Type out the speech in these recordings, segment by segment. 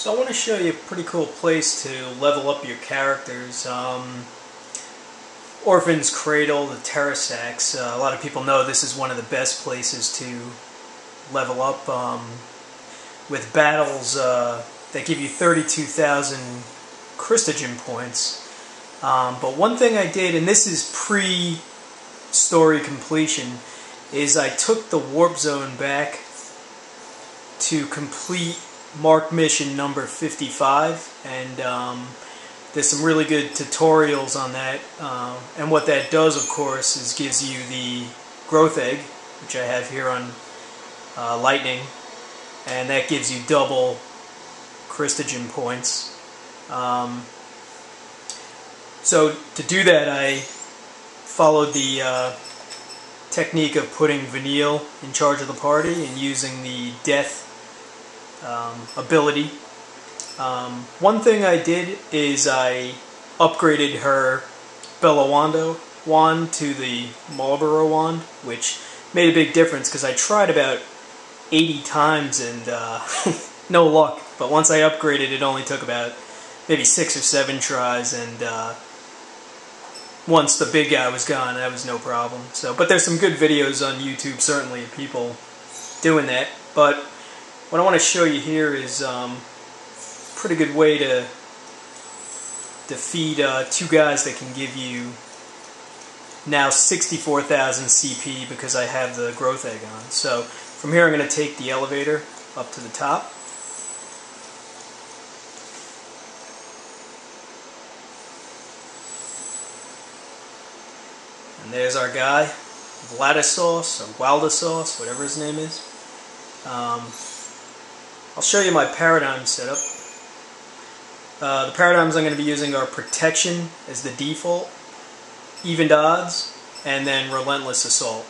So I want to show you a pretty cool place to level up your characters. Orphan's Cradle, the Terrasax. A lot of people know this is one of the best places to level up with battles that give you 32,000 Christogen points. But one thing I did, and this is pre-story completion, is I took the Warp Zone back to complete Mark Mission number 55, and there's some really good tutorials on that, and what that does, of course, is gives you the growth egg, which I have here on Lightning, and that gives you double Christogen points. So to do that, I followed the technique of putting Vanille in charge of the party and using the death ability. One thing I did is I upgraded her Bellawando wand to the Marlboro wand, which made a big difference because I tried about 80 times and no luck. But once I upgraded, it only took about maybe 6 or 7 tries, and once the big guy was gone, that was no problem. So, but there's some good videos on YouTube, certainly, of people doing that. But what I want to show you here is a pretty good way to defeat 2 guys that can give you now 64,000 CP because I have the growth egg on. So from here I'm going to take the elevator up to the top. And there's our guy, Vladisos or Wildasos, whatever his name is. I'll show you my paradigm setup. The paradigms I'm going to be using are Protection as the default, Evened Odds, and then Relentless Assault.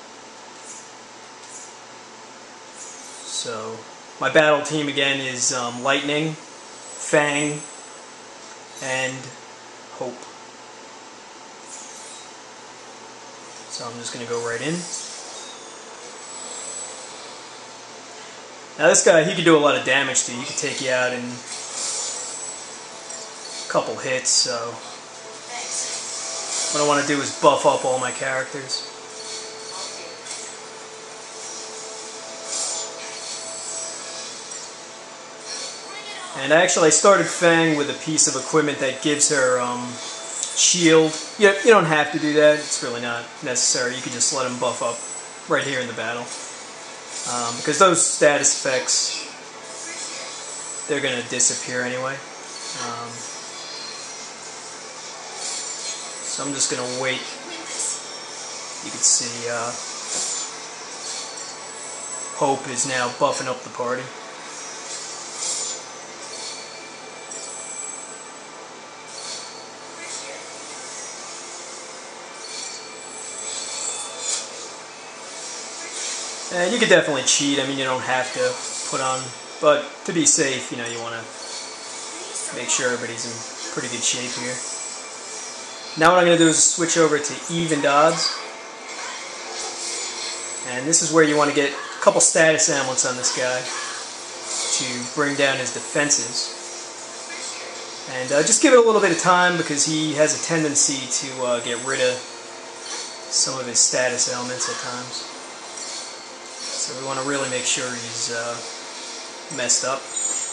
So my battle team again is Lightning, Fang, and Hope. So I'm just going to go right in. Now this guy, he could do a lot of damage to you. He could take you out in a couple hits, so what I want to do is buff up all my characters. And actually I started Fang with a piece of equipment that gives her shield. You don't have to do that, it's really not necessary. You can just let him buff up right here in the battle. Because those status effects, they're going to disappear anyway. So I'm just going to wait. You can see Hope is now buffing up the party. And you could definitely cheat. I mean, you don't have to put on, but to be safe, you know, you want to make sure everybody's in pretty good shape here. Now what I'm going to do is switch over to Evened Odds. And this is where you want to get a couple status amulets on this guy to bring down his defenses. And just give it a little bit of time because he has a tendency to get rid of some of his status elements at times. So we want to really make sure he's messed up.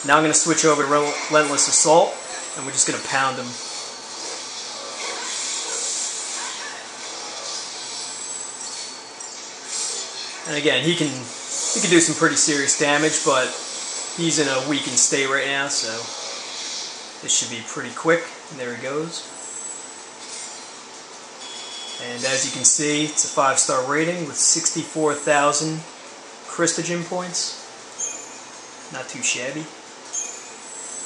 Now I'm going to switch over to Relentless Assault, and we're just going to pound him. And again, he can do some pretty serious damage, but he's in a weakened state right now, so this should be pretty quick. And there he goes. And as you can see, it's a 5-star rating with 64,000 Christogen points. Not too shabby.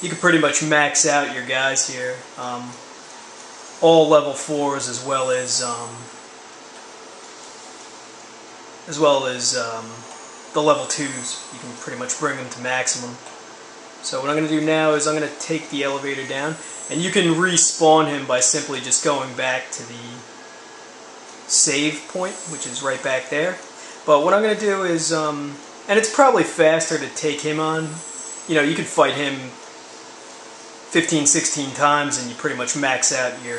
You can pretty much max out your guys here. All level 4s as well as the level 2s. You can pretty much bring them to maximum. So what I'm going to do now is I'm going to take the elevator down, and you can respawn him by simply just going back to the save point, which is right back there. But what I'm going to do is, and it's probably faster to take him on. You know, you could fight him 15, 16 times and you pretty much max out your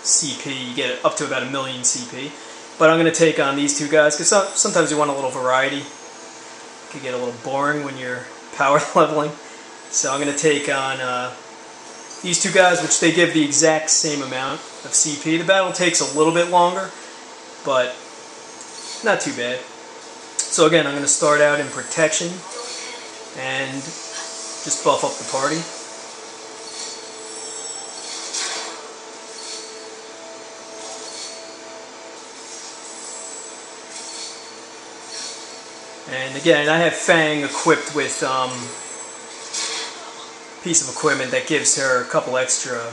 CP. You get up to about 1 million CP. But I'm going to take on these two guys because sometimes you want a little variety. It could get a little boring when you're power leveling. So I'm going to take on these two guys, which they give the exact same amount of CP. The battle takes a little bit longer, but not too bad. So again, I'm going to start out in protection and just buff up the party. And again, I have Fang equipped with piece of equipment that gives her a couple extra.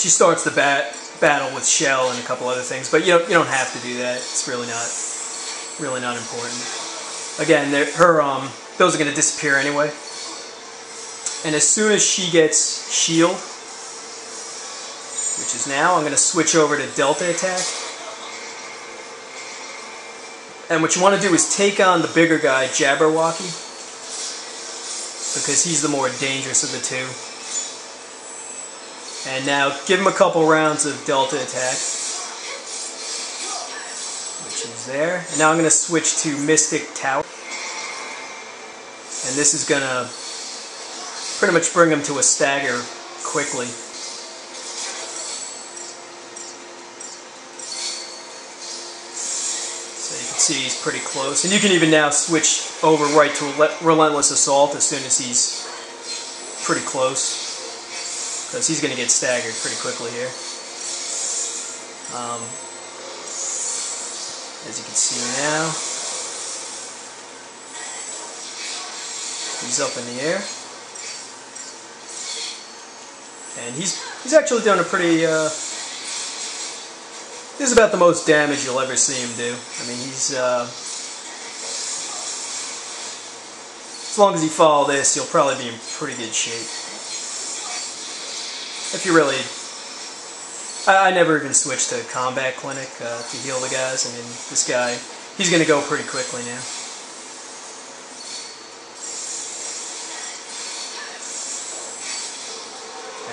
She starts the battle with shell and a couple other things, but you don't have to do that. It's really not important. Again, those are going to disappear anyway. And as soon as she gets shield, which is now, I'm going to switch over to Delta attack. And what you want to do is take on the bigger guy, Jabberwocky, because he's the more dangerous of the two. And now give him a couple rounds of Delta attack, which is there. And now I'm going to switch to Mystic Tower. And this is going to pretty much bring him to a stagger quickly. See, he's pretty close. And you can even now switch over right to Relentless Assault as soon as he's pretty close, because he's going to get staggered pretty quickly here. As you can see now, he's up in the air. And he's actually done a pretty... This is about the most damage you'll ever see him do. I mean, he's... as long as you follow this, you'll probably be in pretty good shape. If you really... I never even switched to Combat Clinic to heal the guys. I mean, this guy, he's going to go pretty quickly now.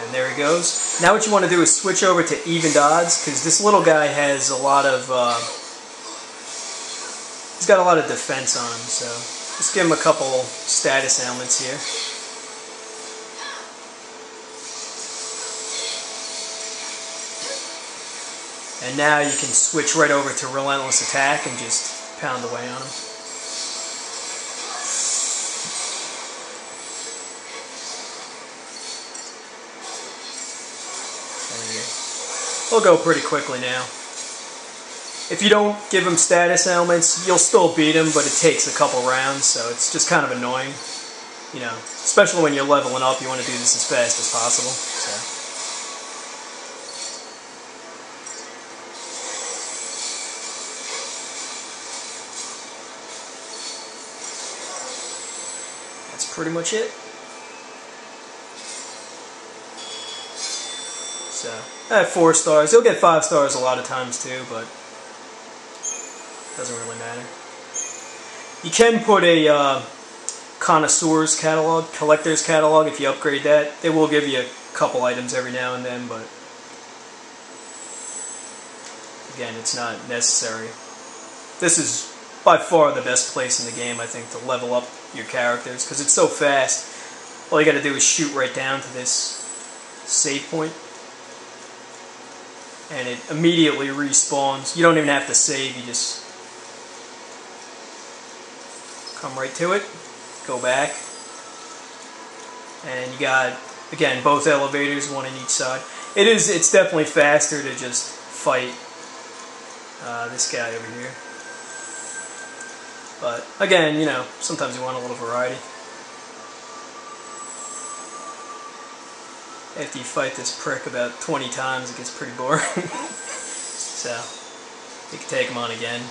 And there he goes. Now what you want to do is switch over to Evened Odds, because this little guy has a lot of... he's got a lot of defense on him, so just give him a couple status ailments here. And now you can switch right over to Relentless Attack and just pound away on him. He'll go pretty quickly now. If you don't give him status ailments, you'll still beat him, but it takes a couple rounds, so it's just kind of annoying. You know, especially when you're leveling up, you want to do this as fast as possible. So. That's pretty much it. So, I have 4 stars. You'll get 5 stars a lot of times too, but doesn't really matter. You can put a Connoisseur's Catalog, Collector's Catalog, if you upgrade that. They will give you a couple items every now and then, but again, it's not necessary. This is by far the best place in the game, I think, to level up your characters, because it's so fast. All you gotta do is shoot right down to this save point, and it immediately respawns. You don't even have to save, you just come right to it, go back, and you got, again, both elevators, one on each side. It's definitely faster to just fight this guy over here. But again, you know, sometimes you want a little variety. After you fight this prick about 20 times, it gets pretty boring. So, you can take him on again.